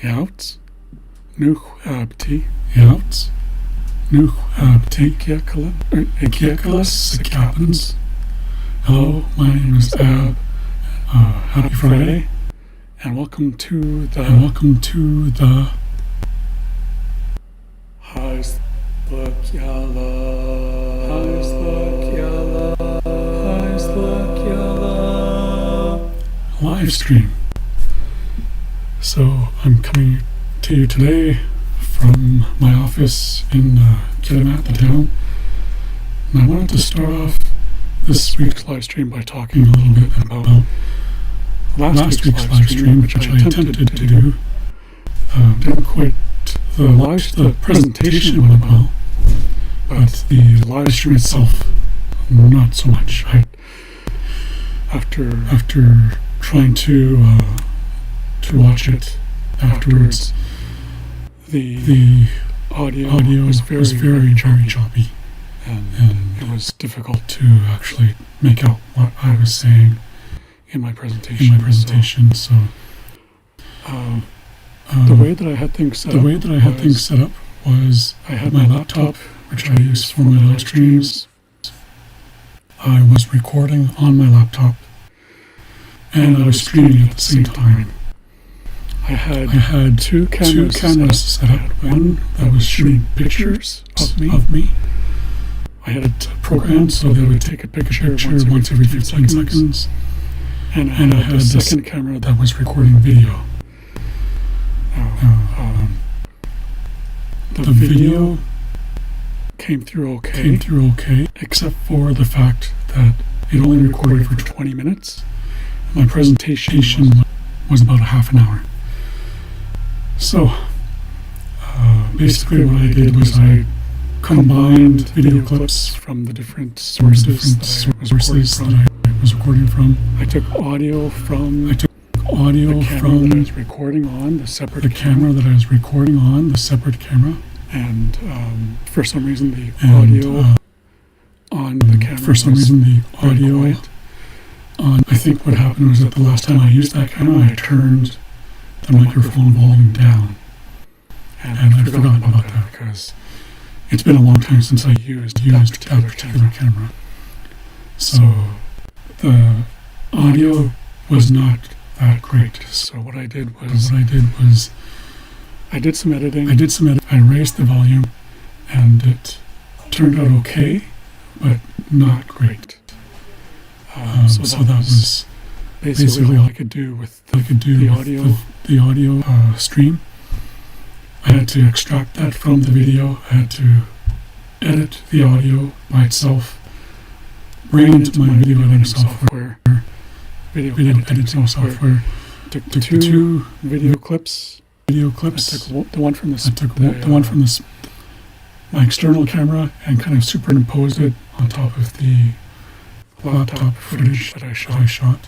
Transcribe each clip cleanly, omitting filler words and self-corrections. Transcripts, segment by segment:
Jouts, nu abti, jouts, nu abti, kiekalas, captains. Hello, my name is Ab. Happy Friday, and welcome to the live stream. So I'm coming to you today from my office in Kitimat, the town. And I wanted to start off this week's live stream by talking a little bit about last week's live stream, which I attempted to do. Didn't quite, the presentation went well, but the live stream itself, not so much. After trying to watch it afterwards, the audio was very choppy, and it was difficult to actually make out what I was saying in my presentation. So the way that I had things set up was I had my laptop, which I use for my live streams. I was recording on my laptop, and I was streaming at the same time. I had two cameras set up. One that was shooting pictures of me. I had it programmed so that it would take a picture once every 15 seconds. And I had a second camera that was recording video. The video came through okay, except for the fact that it only recorded for 20 minutes. My presentation was about a half an hour. So, basically what I did was I combined video clips from the different sources that I was recording from. I took audio from the camera that I was recording on, the separate camera. And for some reason the audio on the camera I think what happened was that the last time I used that camera, I turned the microphone volume down. And I'd forgotten about that because it's been a long time since I used that particular camera. So the audio was not that great. So what I did was I did some editing. I raised the volume, and it turned out okay, but not great. So that was basically all I could do with the audio stream. I had to extract that from the video. I had to edit the audio by itself, bring it into my video editing software. Took two video clips. I took the one from my external camera and kind of superimposed it on top of the laptop footage that I shot.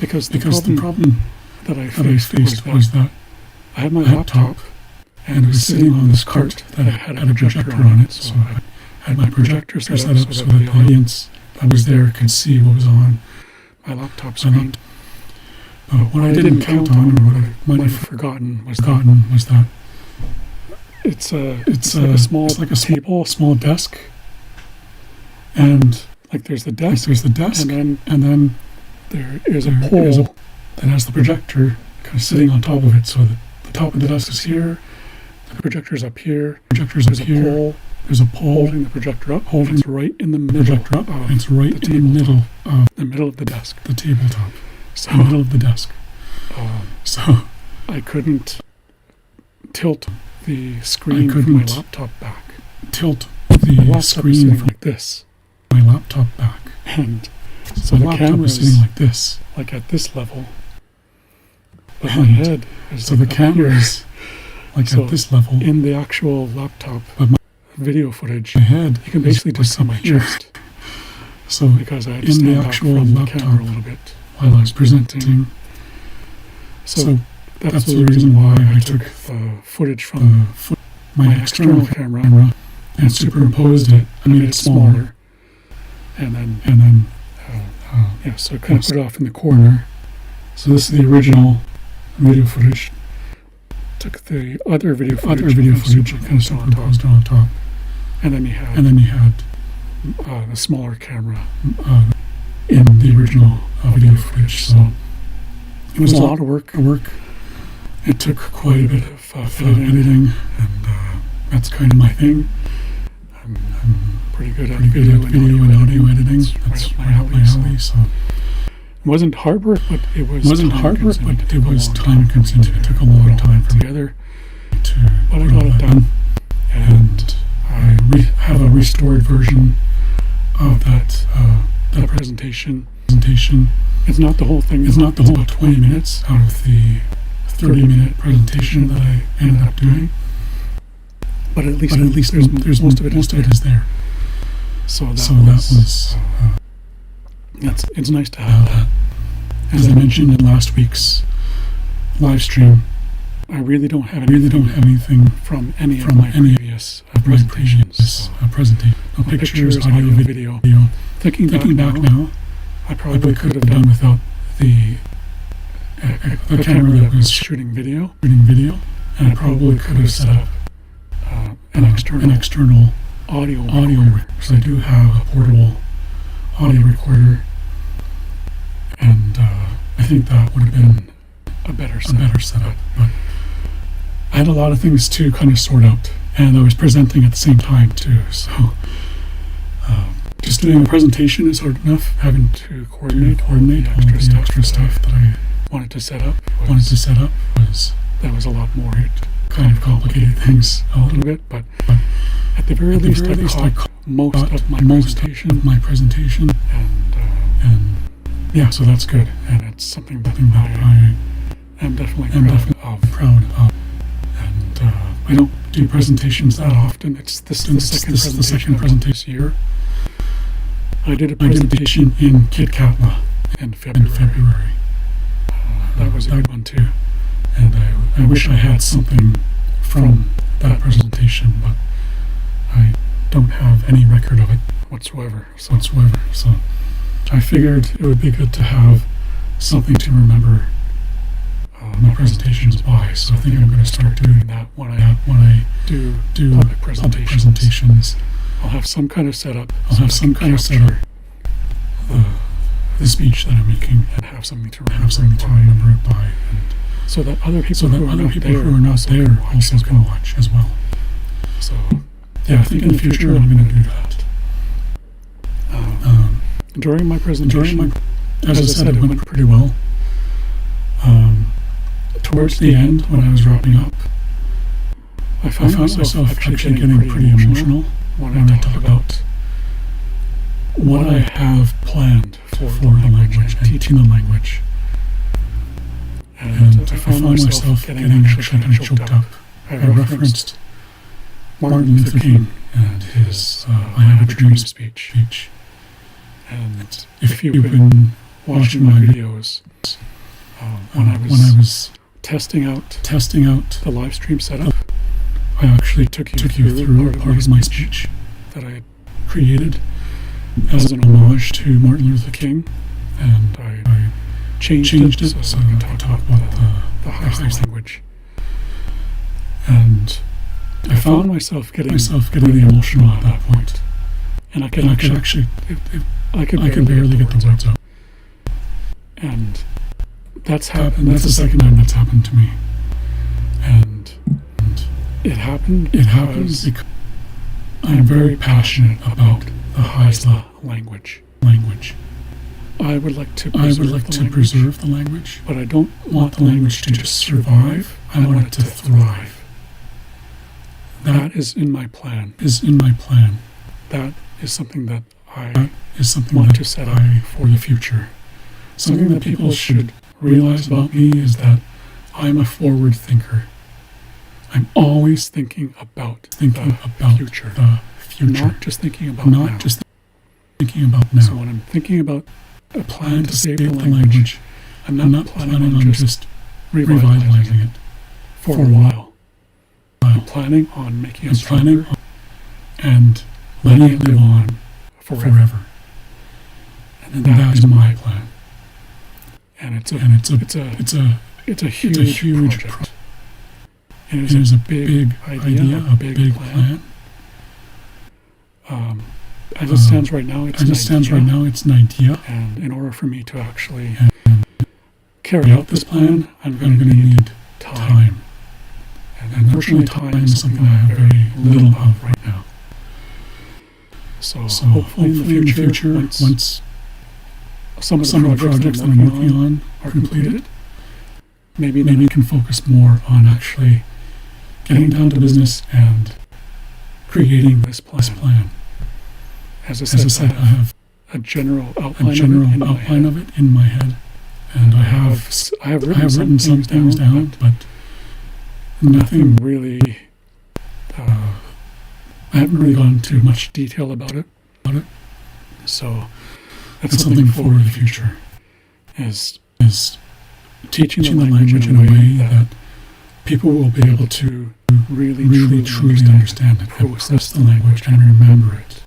Because the problem that I faced was that I had my laptop and it was sitting on this cart that had a projector on it. So I had my projector set up so that the audience that was there could see what was on my laptop screen. What I didn't count on, or what I might have forgotten, was that it's like a small desk, and like there's the desk, and then there is a pole that has the projector kind of sitting on top of it. So the top of the desk is here, the projector's up here. There's a pole holding the projector up. It's right in the middle. The middle of the desk, the tabletop. So, in the middle of the desk. So I couldn't tilt the screen from my laptop back. Like this. My laptop back. And so the camera was sitting like this, like at this level. But my head is at this level. In the actual laptop video footage, you can basically just see my chest. So because I had to stand back from the camera a little bit while I was presenting. So that's the reason why I took the footage from my external camera and superimposed it. I made it smaller, and then so I kind of put it off in the corner. So this is the original video footage. took the other video footage and kind of superimposed it on top. And then you had the smaller camera in the original video footage. So it was a lot of work. It took quite a bit of editing, and that's kind of my thing. I'm pretty good at video and audio editing. That's right up my alley. So it wasn't hard work, but it was time consuming. It took a long time together, but I got it done, and I have a restored version of that presentation. It's not the whole thing. It's not the whole 20 minutes out of the 30-minute presentation that I ended up doing. But at least there's most of it is there. So that was it's nice to have that. As I mentioned in last week's live stream, I really don't have anything from any of my previous presentations. No pictures, audio, video. Thinking back now, I probably could have done without the camera that was shooting video, and I probably could have set up an external audio recorder, because I do have a portable audio recorder, and I think that would have been a better setup. But I had a lot of things to kind of sort out, and I was presenting at the same time too, so just doing a presentation is hard enough. Having to coordinate all the extra stuff that I wanted to set up was a lot more. It kind of complicated things a little bit, but at the very least I caught most of my presentation, and yeah, so that's good, and it's something that I am definitely proud of. And I don't do presentations that often. It's the second presentation this year. I did a presentation in Kitimat in February. That was a good one too, and I wish I had something from that presentation, but I don't have any record of it whatsoever. So I figured it would be good to have something to remember my presentations by. So I think I'm going to start doing that when I do public presentations. I'll have some kind of setup. The speech that I'm making, and have something to remember it by, and so that other people who are not there also can watch as well. So yeah, I think in the future I'm going to do that. During my presentation, as I said, it went pretty well. Towards the end, when I was wrapping up, I found myself actually getting pretty emotional when I talk about what I have planned for the language and teaching the language. And I found myself getting actually kind of choked up. I referenced Martin Luther King and his I Have a Dream speech. And if you've been watching my videos, when I was testing out the live stream setup, I actually took you through part of my speech that I had created as an homage to Martin Luther King, and I changed it so I can talk about the highest language. And I found myself getting really emotional at that point, and I could barely get the words out. And that's happened. That's the second time that's happened to me, and it happened because I'm very passionate about the Haisla language. I would like to preserve the language, but I don't want the language to just survive. I want it to thrive. That is in my plan. That is something that I want to set up for the future. Something that people should realize about me is that I'm a forward thinker. I'm always thinking about the future. Not just thinking about now. So when I'm thinking about a plan to save the language, I'm not planning on just revitalizing it for a while. I'm planning on making it stronger and letting it live on forever. And that is my plan. And it's a huge project. It is a big idea, a big plan. As it stands right now, it's an idea. And in order for me to actually carry out this plan, I'm going to need time. And unfortunately, time is something I have very little of right now. So hopefully in the future, once some of the projects that I'm working on are completed, maybe I can focus more on actually getting down to business and creating this plan. As I said, I have a general outline of it in my head, and I have written some things down, but nothing really. I haven't really gone into much detail about it. So that's something for the future. Is teaching the language in a way that people will be able to really truly understand it, process the language, and remember it.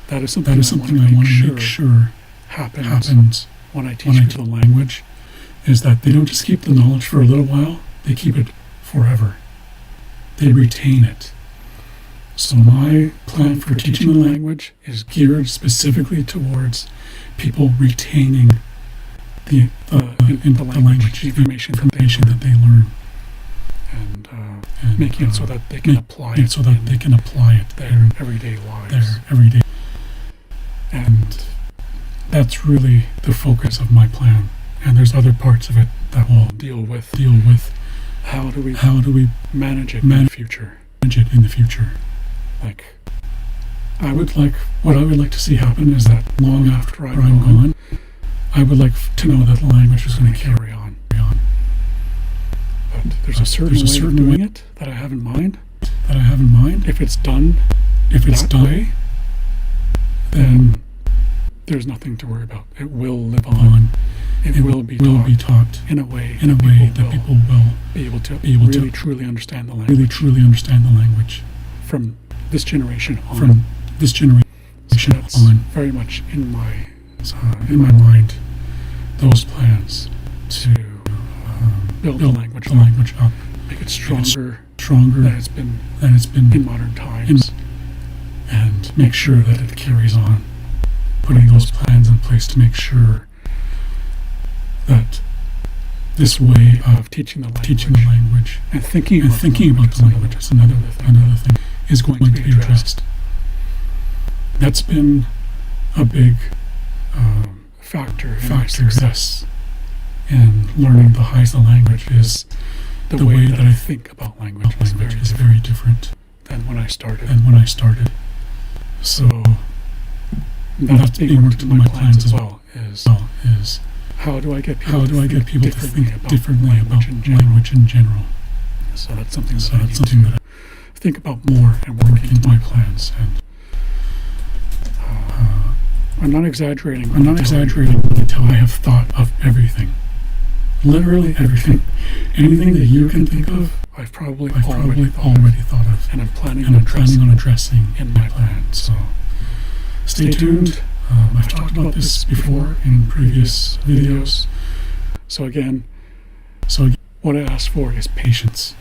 That is something I want to make sure happens when I teach the language, is that they don't just keep the knowledge for a little while, they keep it forever. They retain it. So my plan for teaching the language is geared specifically towards people retaining the language, the information that they learn, and making it so that they can apply it their everyday lives. And that's really the focus of my plan. And there's other parts of it that will deal with how do we manage it in the future. Like, what I would like to see happen is that long after I'm gone, I would like to know that the language is going to carry on. But there's a certain way of doing it that I have in mind. If it's done that way, then there's nothing to worry about. It will live on. It will be taught in a way that people will be able to really truly understand the language from this generation on. So that's very much in my mind, those plans to build the language up, make it stronger than it's been in modern times, and make sure that it carries on. Putting those plans in place to make sure that this way of teaching the language and thinking about the language is another thing is going to be addressed. That's been a big factor in my success in learning the Haisla language. Is the way that I think about language is very different than when I started. So that's being worked into my plans as well. Is how do I get people to think differently about language in general? So that's something that I think about more and work into my plans. And I'm not exaggerating when I tell I have thought of everything. Literally everything. Anything that you can think of, I've probably already thought of, and I'm planning on addressing in my plan. So stay tuned. I've talked about this before in previous videos. So again, what I ask for is patience.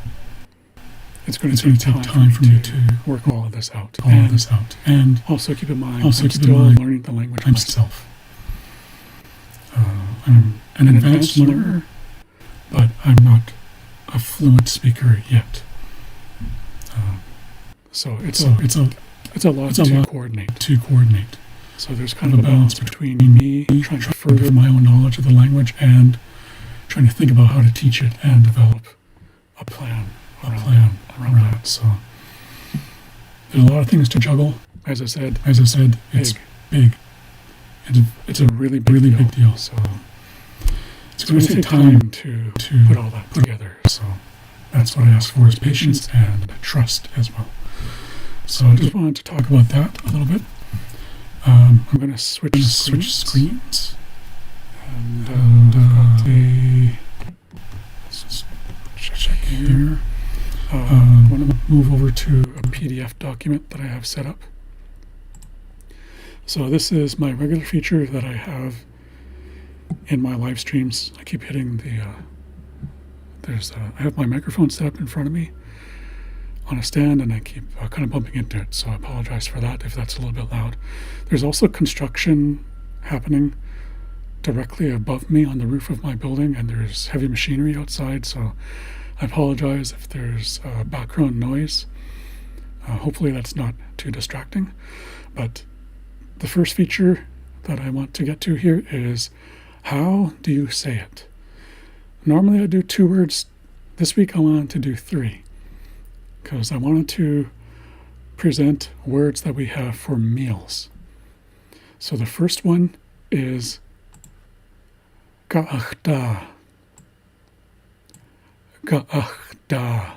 It's going to take time for me to work all of this out. And also keep in mind, I'm still learning the language myself. I'm an advanced learner, but I'm not a fluent speaker yet. So it's a lot to coordinate. So there's kind of a balance between me trying to further my own knowledge of the language and trying to think about how to teach it and develop a plan around that. So there's a lot of things to juggle. As I said, it's big. It's a really big deal. So it's going to take time to put all that together. So that's what I ask for, is patience and trust as well. So I just wanted to talk about that a little bit. I'm going to switch screens. And let's check here. I want to move over to a PDF document that I have set up. So this is my regular feature that I have in my live streams. I keep hitting I have my microphone set up in front of me on a stand, and I keep kind of bumping into it, so I apologize for that if that's a little bit loud. There's also construction happening directly above me on the roof of my building, and there's heavy machinery outside, so I apologize if there's background noise. Hopefully that's not too distracting. But the first feature that I want to get to here is, how do you say it? Normally I do 2 words. This week I wanted to do 3, because I wanted to present words that we have for meals. So the first one is ga'achda. Ga'achda.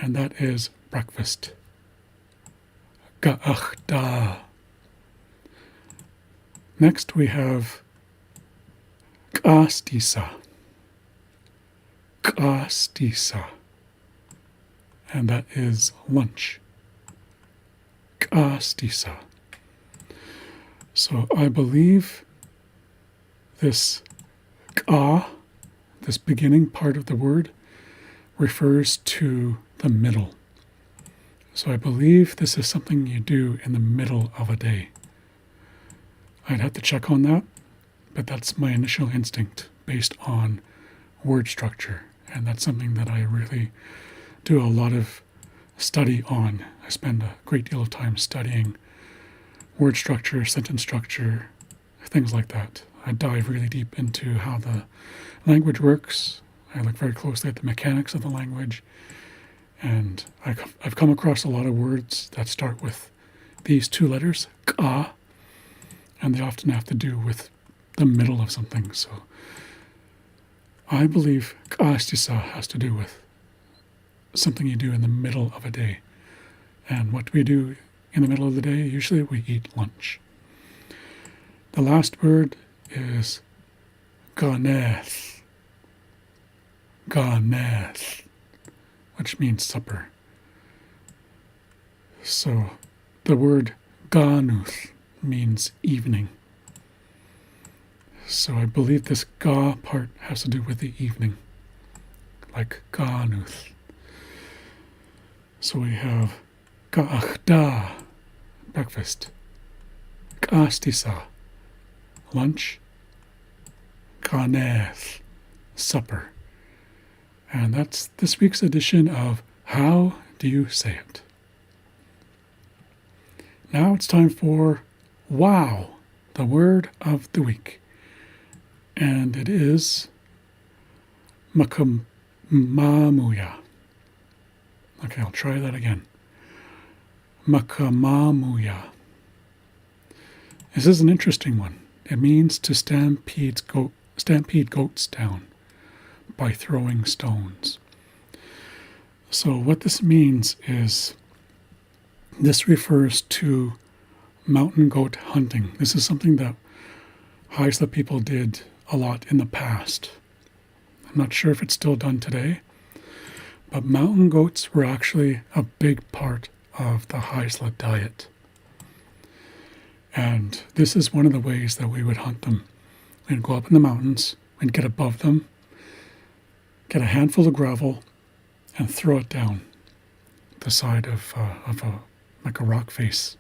And that is breakfast. Ga'achda. Next we have k'astisa. K'astisa. And that is lunch. K'astisa. So I believe this ka, this beginning part of the word, refers to the middle. So I believe this is something you do in the middle of a day. I'd have to check on that, but that's my initial instinct based on word structure. And that's something that I really do a lot of study on. I spend a great deal of time studying word structure, sentence structure, things like that. I dive really deep into how the language works. I look very closely at the mechanics of the language. And I've come across a lot of words that start with these 2 letters, ka, and they often have to do with the middle of something. So I believe k'astisa has to do with something you do in the middle of a day. And what we do in the middle of the day, usually we eat lunch. The last word is ganeth. Ganeth, which means supper. So the word ganuth means evening. So I believe this ga part has to do with the evening, like ganuth. So we have ga'achda, breakfast, k'astisa, lunch, ganeth, supper. And that's this week's edition of How Do You Say It? Now it's time for wow, the word of the week. And it is makamamuya. Okay, I'll try that again. Makamamuya. This is an interesting one. It means to stampede goats down by throwing stones. So what this means is, this refers to mountain goat hunting. This is something that Haisla people did a lot in the past. I'm not sure if it's still done today, but mountain goats were actually a big part of the Haisla diet. And this is one of the ways that we would hunt them. We'd go up in the mountains, we'd get above them, get a handful of gravel, and throw it down the side of a rock face.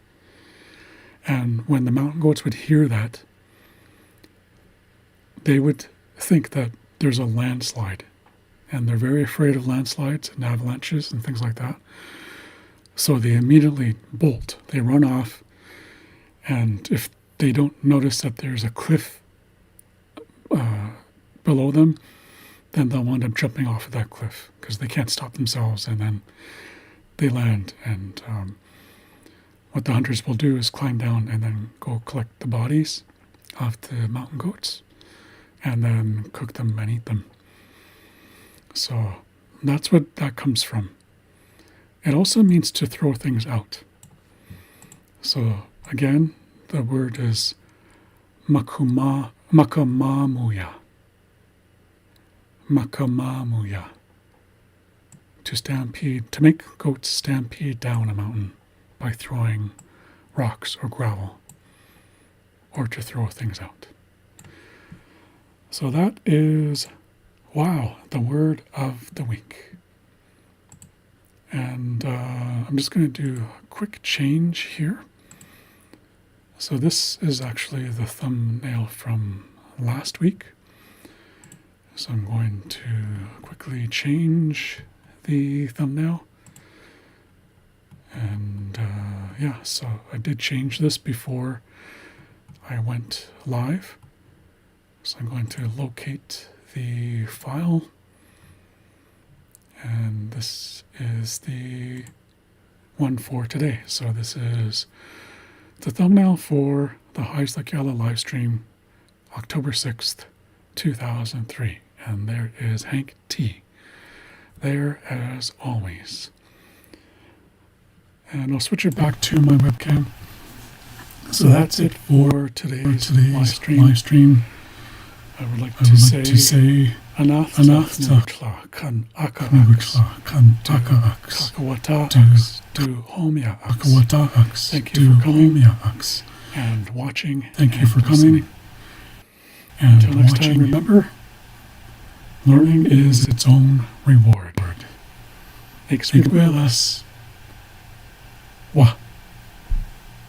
And when the mountain goats would hear that, they would think that there's a landslide. And they're very afraid of landslides and avalanches and things like that. So they immediately bolt. They run off. And if they don't notice that there's a cliff below them, then they'll wind up jumping off of that cliff because they can't stop themselves, and then they land. And what the hunters will do is climb down and then go collect the bodies of the mountain goats and then cook them and eat them. So that's what that comes from. It also means to throw things out. So again, the word is makamamuya. Makamamuya. To make goats stampede down a mountain by throwing rocks or gravel, or to throw things out. So that is Wow, the word of the week. And I'm just going to do a quick change here. So this is actually the thumbnail from last week. So I'm going to quickly change the thumbnail. And yeah, so I did change this before I went live. So I'm going to locate the file. And this is the one for today. So this is the thumbnail for the Islak live stream, October 6th, 2003. And there is Hank T. there as always. And I'll switch it back to my webcam. So that's it for today's live stream. I would like to say anath kan aka kakawata do homia. Thank you for coming and watching. Thank you for coming. And until next time, remember, learning is its own reward. Escuelas. Wa.